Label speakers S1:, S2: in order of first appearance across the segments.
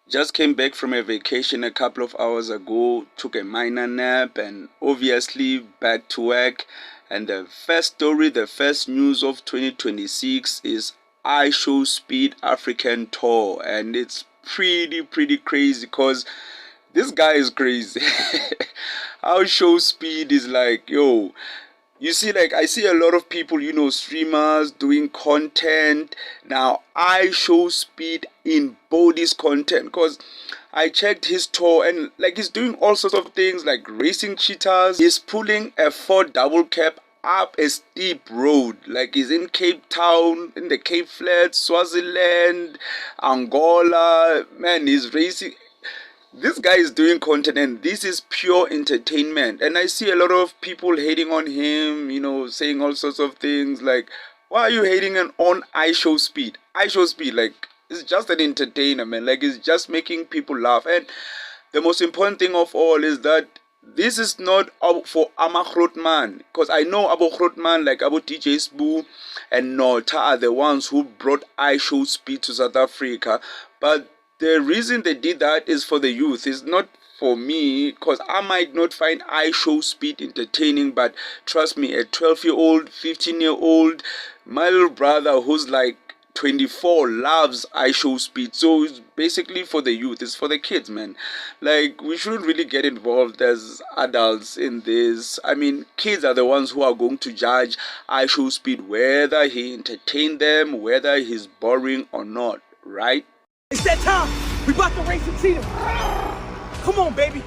S1: Just came back from a vacation a couple of hours ago, took a minor nap, and obviously back to work. And the first story, the first news of 2026 is iShowSpeed African Tour, and it's pretty crazy because this guy is crazy. iShowSpeed is like, yo, you see, like, I see a lot of people, streamers doing content. Now, iShowSpeed embodies content because I checked his tour and, like, he's doing all sorts of things like racing cheetahs. He's pulling a Ford double cab up a steep road. Like, he's in Cape Town, in the Cape Flats, Swaziland, Angola. Man, he's racing. This guy is doing content and this is pure entertainment, and I see a lot of people hating on him, saying all sorts of things like, why are you hating on iShowSpeed? Like, it's just an entertainer, man. Like, it's just making people laugh. And the most important thing of all is that this is not for Ama Grootman, because I know Abu Grootman, like Abu DJ Sbu and Nota, are the ones who brought iShowSpeed to South Africa. But the reason they did that is for the youth. It's not for me, because I might not find iShowSpeed entertaining, but trust me, a 12-year-old, 15-year-old, my little brother who's like 24 loves iShowSpeed. So it's basically for the youth, it's for the kids, man. Like, we shouldn't really get involved as adults in this. I mean, kids are the ones who are going to judge iShowSpeed, whether he entertained them, whether he's boring or not, right?
S2: It's that time. We about to race some cheetahs. Come on, baby.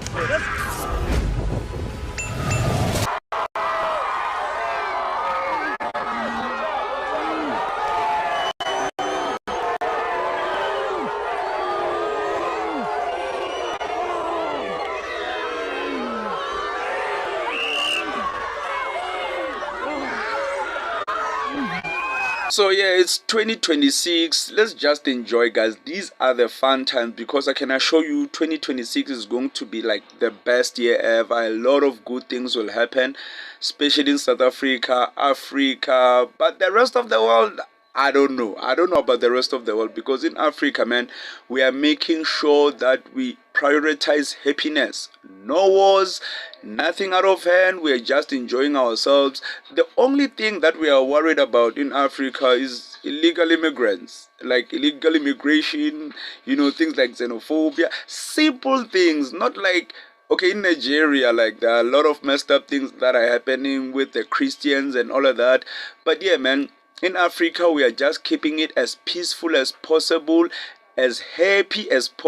S1: So yeah, it's 2026. Let's just enjoy, guys. These are the fun times, because I can assure you 2026 is going to be like the best year ever. A lot of good things will happen, especially in South Africa, Africa, but the rest of the world, I don't know. I don't know about the rest of the world, because in Africa, man, we are making sure that we prioritize happiness. No wars, nothing out of hand. We are just enjoying ourselves. The only thing that we are worried about in Africa is illegal immigrants, like illegal immigration, things like xenophobia, simple things, not like, okay, in Nigeria, like, there are a lot of messed up things that are happening with the Christians and all of that. But yeah, man, in Africa, we are just keeping it as peaceful as possible, as happy as possible.